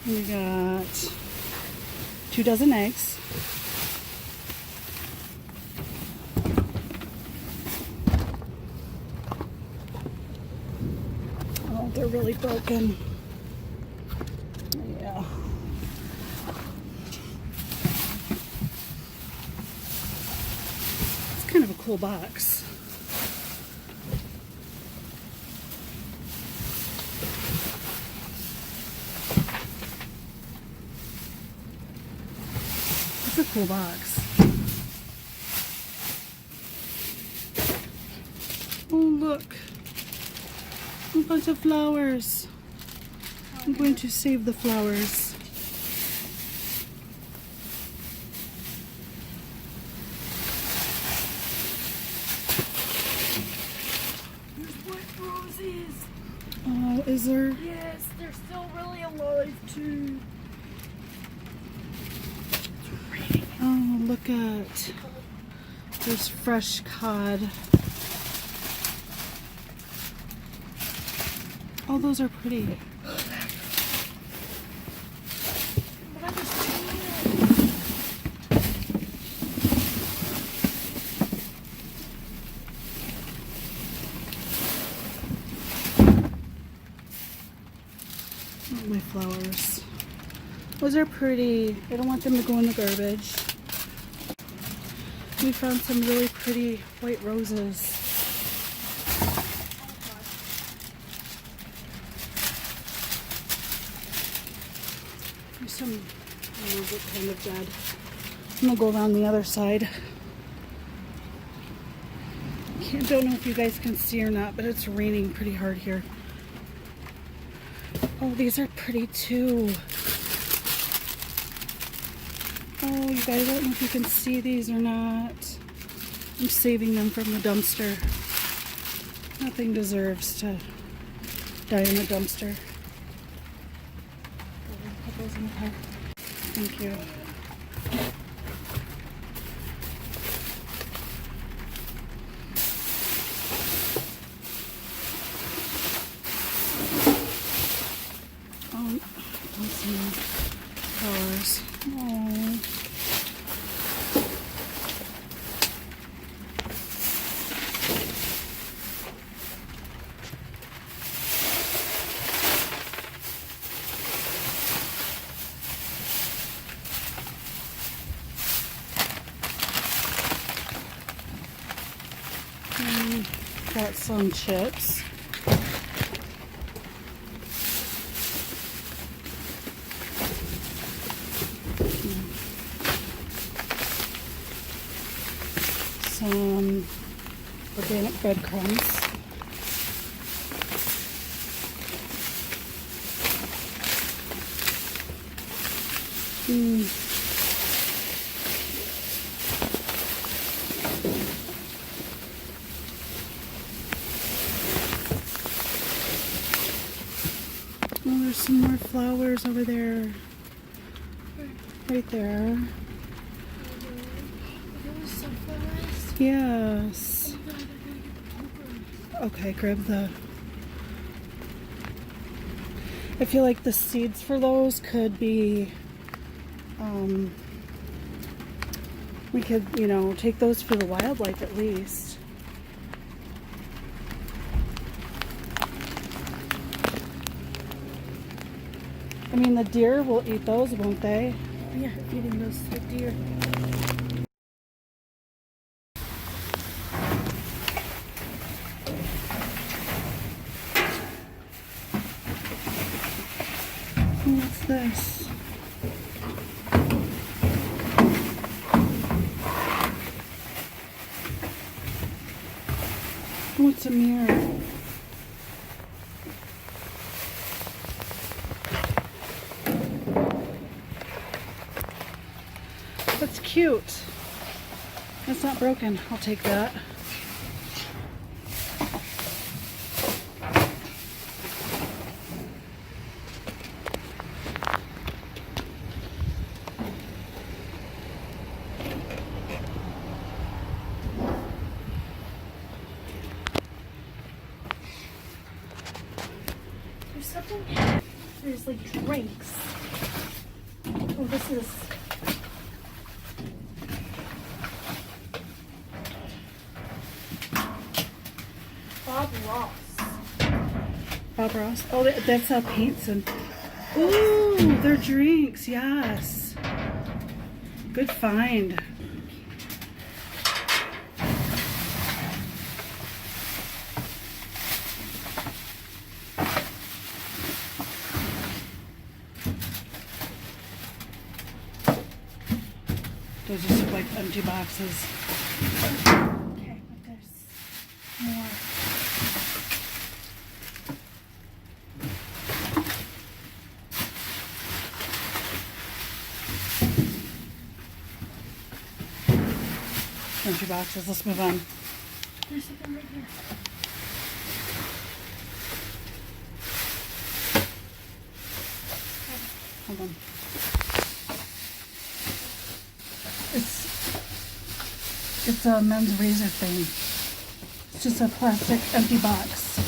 We got 2 dozen eggs. Oh, they're really broken. Yeah. It's kind of a cool box. It's a cool box. Oh, look. A bunch of flowers. I'm going to save the flowers. There's white roses. Oh, is there? Yes, they're still really alive too. Oh, look at. There's fresh cod. Oh, those are pretty. Oh, my flowers. Those are pretty. I don't want them to go in the garbage. We found some really pretty white roses. There's some, I don't know, what kind of dead. I'm gonna go around the other side. Don't know if you guys can see or not, but it's raining pretty hard here. Oh, these are pretty too. Oh, you guys, I don't know if you can see these or not. I'm saving them from the dumpster. Nothing deserves to die in the dumpster. Put those in the car. Thank you. Oh, some flowers. Oh. Got some chips. Some organic breadcrumbs. Oh, there's some more flowers over there. Right there. Yes. Okay, grab the... I feel like the seeds for those could be... we could, you know, take those for the wildlife at least. I mean, the deer will eat those, won't they? Yeah, feeding those to the deer. What's this? What's a mirror? That's cute. That's not broken. I'll take that. There's something. There's like drinks. Oh, this is. Bob Ross. Bob Ross. Oh, that's paints and. Ooh, they're drinks. Yes. Good find. Those just look like empty boxes. Okay, but there's more. Empty boxes. Let's move on. There's something right here. Hold on. It's a men's razor thing. It's just a plastic empty box.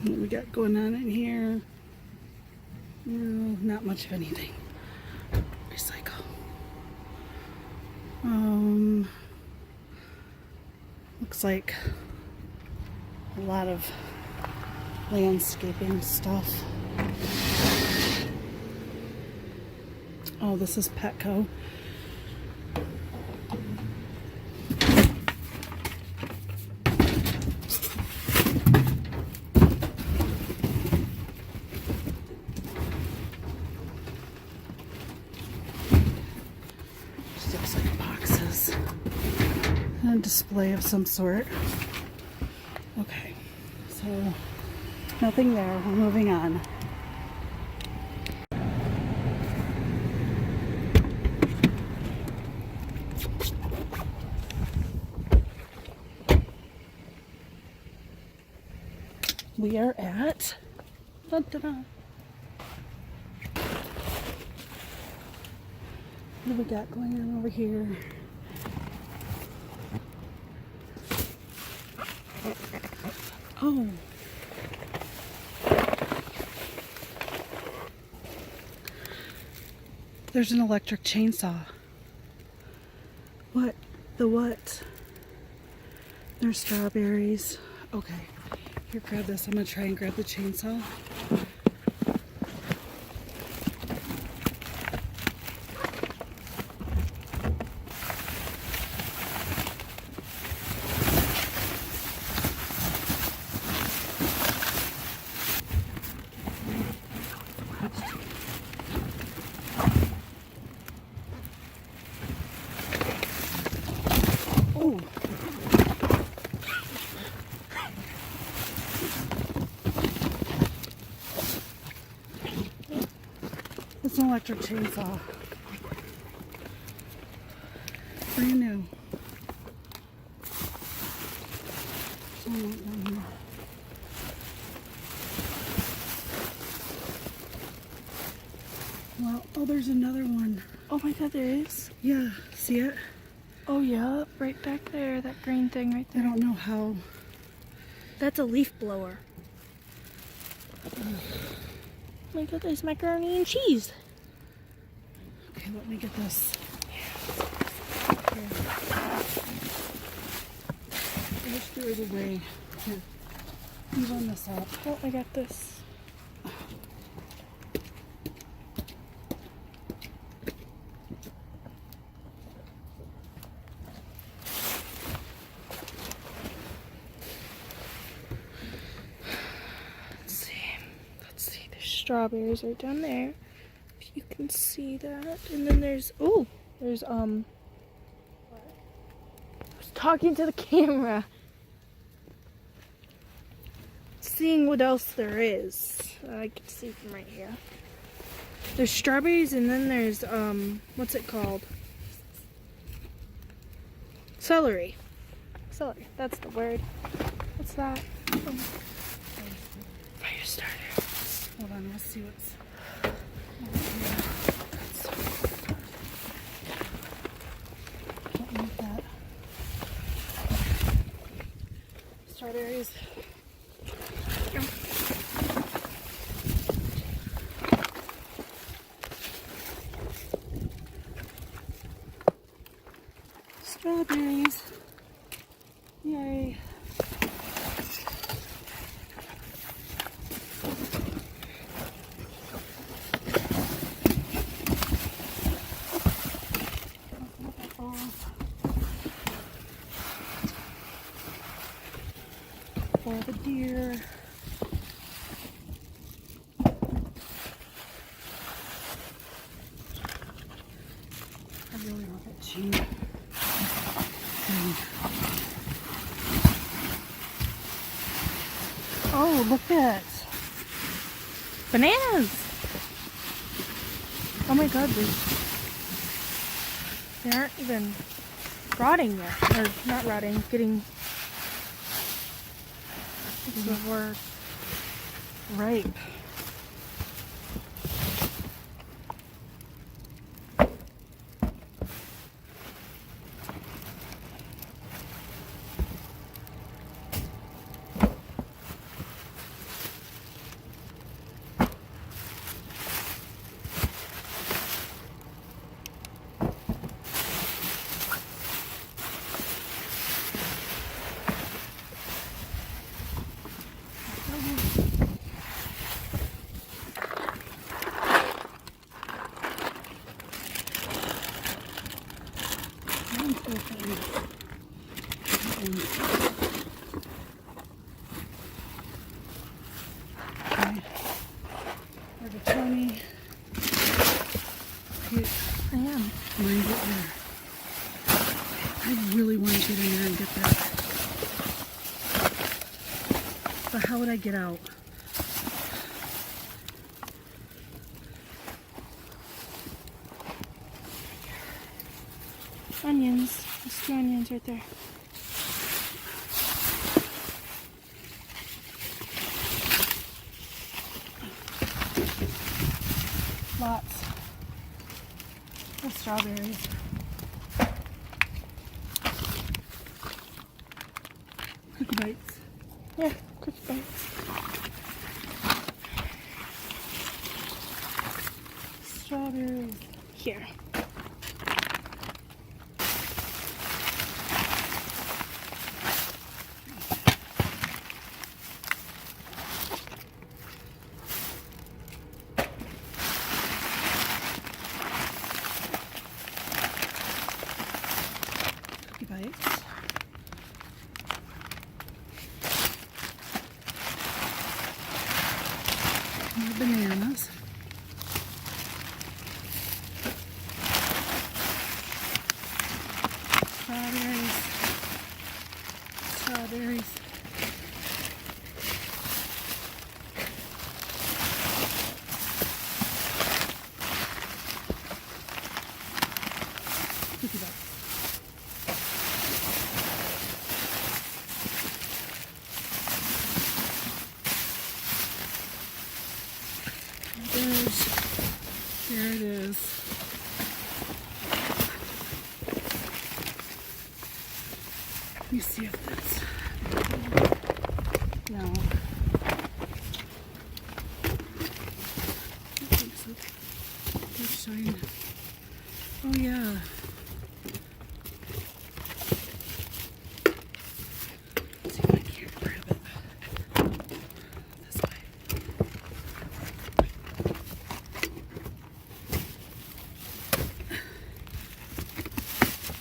What we got going on in here? No, not much of anything. Recycle. Looks like a lot of landscaping stuff. Oh, this is Petco. Just looks like boxes. And a display of some sort. Okay, so nothing there. We're moving on. We are at. Dun, dun, dun. What do we got going on over here? Oh. There's an electric chainsaw. What? The what? There's strawberries. Okay. Here, grab this. I'm going to try and grab the chainsaw. Oh. It's an electric chainsaw. Brand new. Well, oh, there's another one. Oh my god, there is? Yeah, see it? Oh yeah, right back there, that green thing right I there. don't know how. That's a leaf blower. Oh my god, there's macaroni and cheese. Okay, let me get this. Here. I just threw it away. Here. You run this up. Oh, I got this. Let's see. There's strawberries right down there. If you can see that. And then there's I was talking to the camera. Seeing what else there is. I can see from right here. There's strawberries and then there's what's it called? Celery. Celery, that's the word. What's that? Fire starter. Hold on, let's see what's. Don't need that. Strawberries. Yay. For the deer. I really want that cheese. Oh, look at Bananas! Oh my god, they aren't even rotting yet. Or not rotting, getting... What's the word? ripe. Okay. There's a Tony. I am. Mine get there. I really want to get in there and get that. But how would I get out? Onions. There's 2 onions right there. Lots of strawberries. Cookie bites. Yeah, cookie bites. Strawberries. Here. Cookie bites. More bananas. Strawberries. Strawberries. Cookie bites. There it is. Let me see if that's... No. I don't think so. Let's shine. Oh yeah. Let's see if I can't grab it. This way.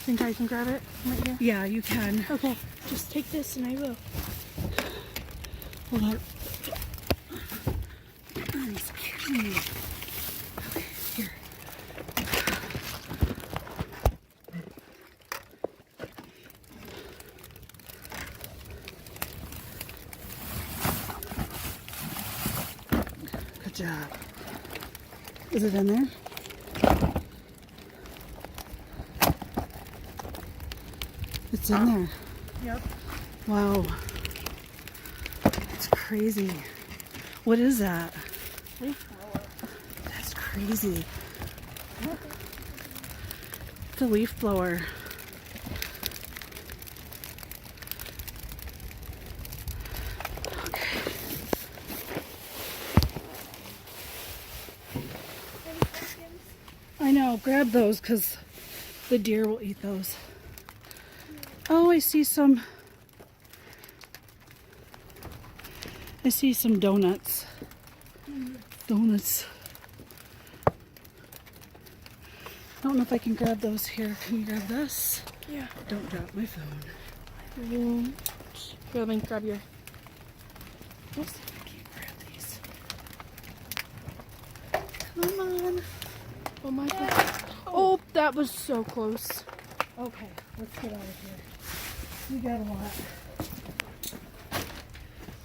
Think I can grab it right here? Yeah, you can. Okay, just take this and I will. Hold on. Oh, excuse me. Okay, here. Good job. Is it in there? It's in there. Yep. Wow. It's crazy. What is that? Leaf blower. That's crazy. It's a leaf blower. Okay. I know. Grab those because the deer will eat those. Oh, I see some donuts. Donuts. I don't know if I can grab those here. Can you grab this? Yeah. Don't drop my phone. Here, let me grab your. Oops, I can't grab these. Come on. Oh my god. Oh, that was so close. Okay, let's get out of here. We got a lot.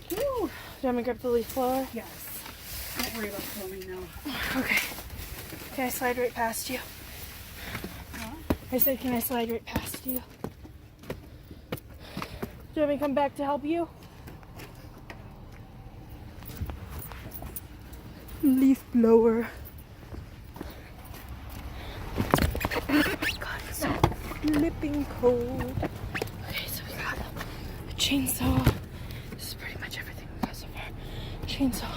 Whew. Do you want me to grab the leaf blower? Yes. Don't worry about filming now. Okay. Can I slide right past you? Huh? I said, can I slide right past you? Do you want me to come back to help you? Leaf blower. God, it's so flipping cold. Okay, so we got a chainsaw. This is pretty much everything we got so far. Chainsaw.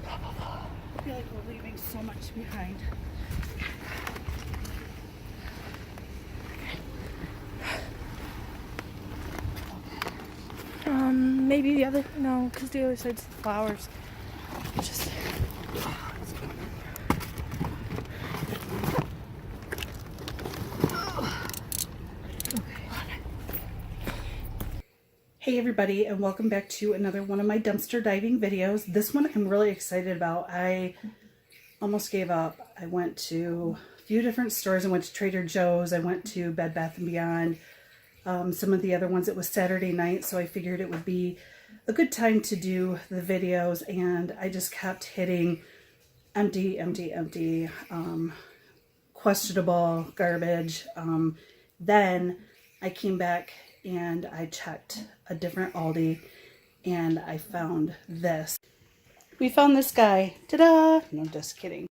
Blah, blah, blah. I feel like we're leaving so much behind. Maybe the other, no, because the other side's the flowers. Just, Hey everybody, and welcome back to another one of my dumpster diving videos. This one I'm really excited about. I almost gave up. I went to a few different stores. I went to Trader Joe's. I went to Bed Bath & Beyond. Some of the other ones, it was Saturday night, so I figured it would be a good time to do the videos, and I just kept hitting empty, questionable garbage. Then I came back and I checked a different Aldi and I found this. We found this guy. Ta-da! No, just kidding.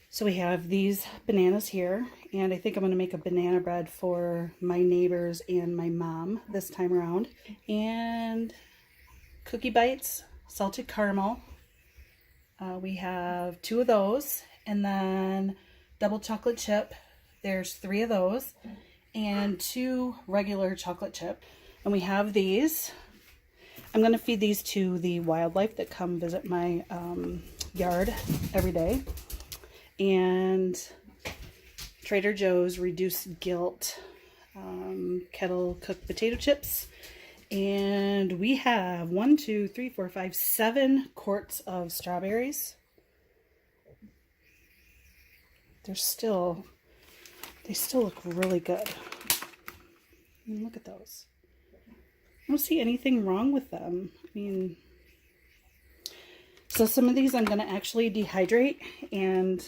So we have these bananas here, and I think I'm going to make a banana bread for my neighbors and my mom this time around. And cookie bites, salted caramel. We have 2 of those, and then double chocolate chip. There's 3 of those, and 2 regular chocolate chip. And we have these. I'm going to feed these to the wildlife that come visit my yard every day. And Trader Joe's Reduced Guilt kettle cooked potato chips. And we have 1, 2, 3, 4, 5, 7 quarts of strawberries. They still look really good. I mean, look at those. I don't see anything wrong with them. I mean, so some of these I'm going to actually dehydrate, and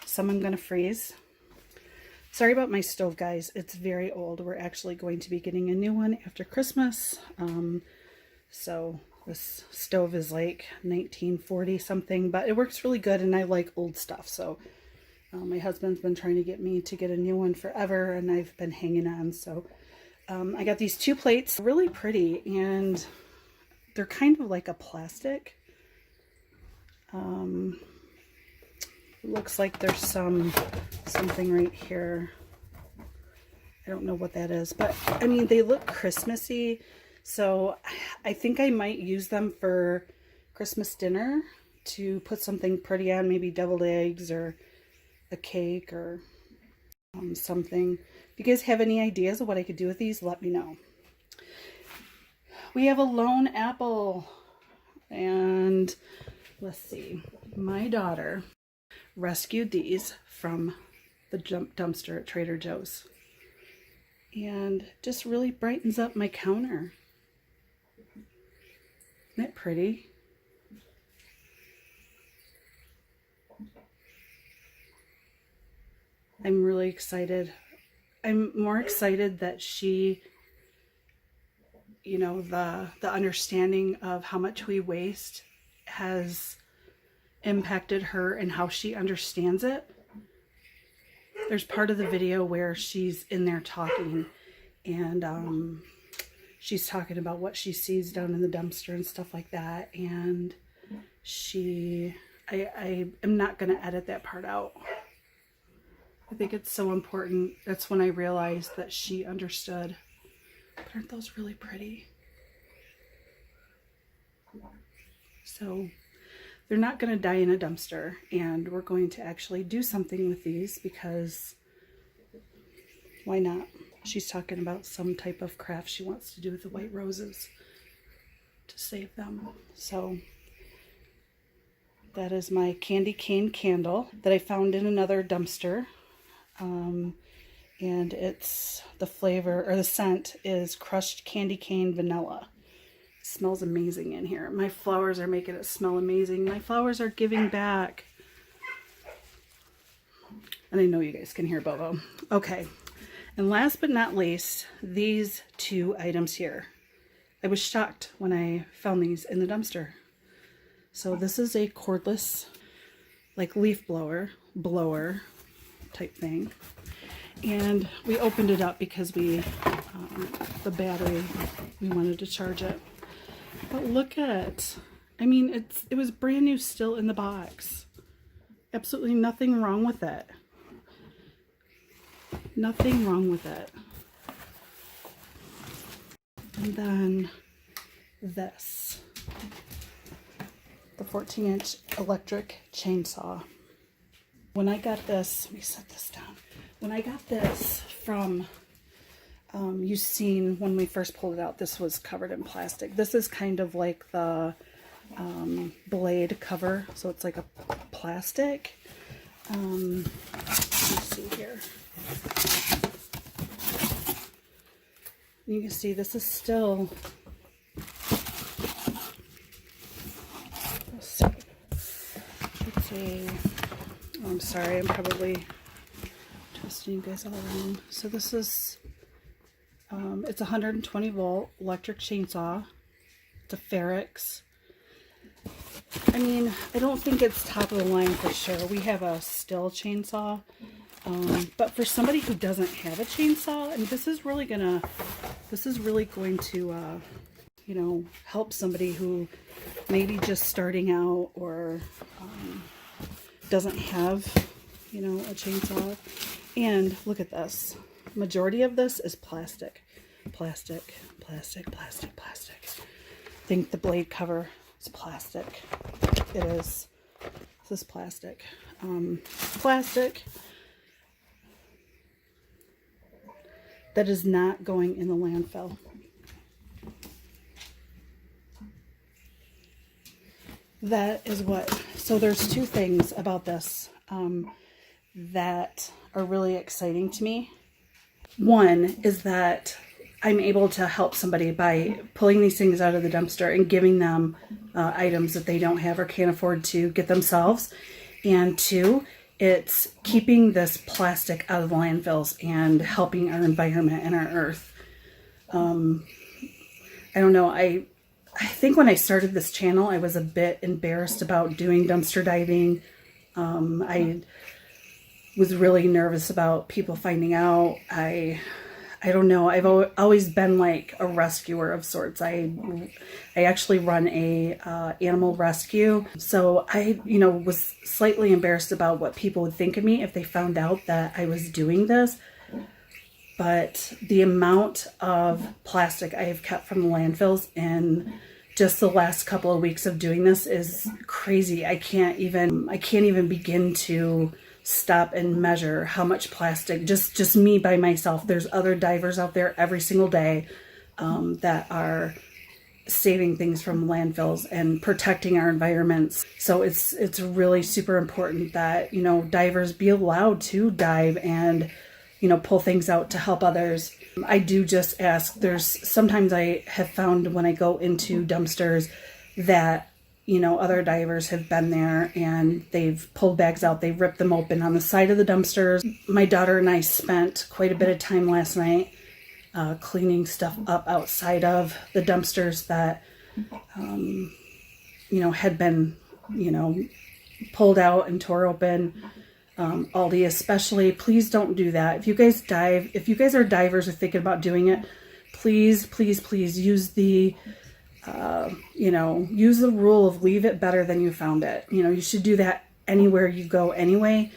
some I'm going to freeze. Sorry about my stove, guys. It's very old. We're actually going to be getting a new one after Christmas. So this stove is like 1940 something, but it works really good, and I like old stuff. So my husband's been trying to get me to get a new one forever, and I've been hanging on. So I got these 2 plates, really pretty, and they're kind of like a plastic. Looks like there's something right here. I don't know what that is, but I mean, they look Christmassy, so I think I might use them for Christmas dinner to put something pretty on, maybe deviled eggs or a cake or something. If you guys have any ideas of what I could do with these, let me know. We have a lone apple, and let's see, my daughter rescued these from the dumpster at Trader Joe's, and just really brightens up my counter. Isn't it pretty? I'm really excited. I'm more excited that she, you know, the understanding of how much we waste has impacted her and how she understands it. There's part of the video where she's in there talking, and she's talking about what she sees down in the dumpster and stuff like that, and I am not going to edit that part out. I think it's so important. That's when I realized that she understood. But aren't those really pretty? So they're not going to die in a dumpster, and we're going to actually do something with these because why not? She's talking about some type of craft she wants to do with the white roses to save them. So that is my candy cane candle that I found in another dumpster. And it's the flavor, or the scent is crushed candy cane vanilla. It smells amazing in here. My flowers are making it smell amazing. My flowers are giving back. And I know you guys can hear Bobo. Okay. And last but not least, these two items here. I was shocked when I found these in the dumpster. So this is a cordless, like leaf blower type thing. And we opened it up because the battery, we wanted to charge it. But look at, I mean, it was brand new still in the box. Absolutely nothing wrong with it. Nothing wrong with it. And then this, the 14-inch electric chainsaw. When I got this, let me set this down. When I got this from, you've seen when we first pulled it out, this was covered in plastic. This is kind of like the blade cover, so it's like a plastic. Let me see here. You can see this is still, let's see, it's a, oh, I'm sorry, I'm probably twisting you guys all around. So this is, it's a 120 volt electric chainsaw. It's a Ferrex. I mean, I don't think it's top of the line for sure. We have a Stihl chainsaw. But for somebody who doesn't have a chainsaw, and this is really going to, you know, help somebody who maybe just starting out or doesn't have, you know, a chainsaw. And look at this. Majority of this is plastic. Plastic, plastic, plastic, plastic. I think the blade cover is plastic. It is. This is plastic. Plastic that is not going in the landfill. That is what, so there's two things about this that are really exciting to me. One is that I'm able to help somebody by pulling these things out of the dumpster and giving them items that they don't have or can't afford to get themselves. And two, it's keeping this plastic out of the landfills and helping our environment and our earth. I don't know, I think when I started this channel, I was a bit embarrassed about doing dumpster diving. I was really nervous about people finding out. I don't know. I've always been like a rescuer of sorts. I actually run a animal rescue. So I, you know, was slightly embarrassed about what people would think of me if they found out that I was doing this. But the amount of plastic I have kept from the landfills in just the last couple of weeks of doing this is crazy. I can't even begin to stop and measure how much plastic, just me by myself. There's other divers out there every single day that are saving things from landfills and protecting our environments. So it's really super important that, you know, divers be allowed to dive and, you know, pull things out to help others. I do just ask, there's sometimes I have found when I go into dumpsters that, you know, other divers have been there and they've pulled bags out, they ripped them open on the side of the dumpsters. My daughter and I spent quite a bit of time last night cleaning stuff up outside of the dumpsters that, you know, had been, you know, pulled out and tore open. Aldi especially, please don't do that. If you guys dive, if you guys are divers or thinking about doing it, please, please, please use the you know, use the rule of leave it better than you found it. You know, you should do that anywhere you go anyway.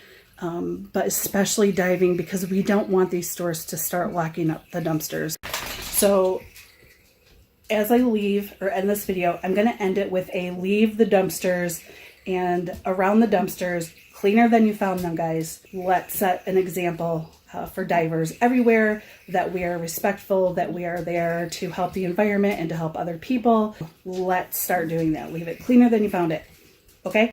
but especially diving, because we don't want these stores to start locking up the dumpsters. So as I leave or end this video, I'm going to end it with a leave the dumpsters, and around the dumpsters, cleaner than you found them, guys. Let's set an example for divers everywhere, that we are respectful, that we are there to help the environment and to help other people. Let's start doing that. Leave it cleaner than you found it. Okay?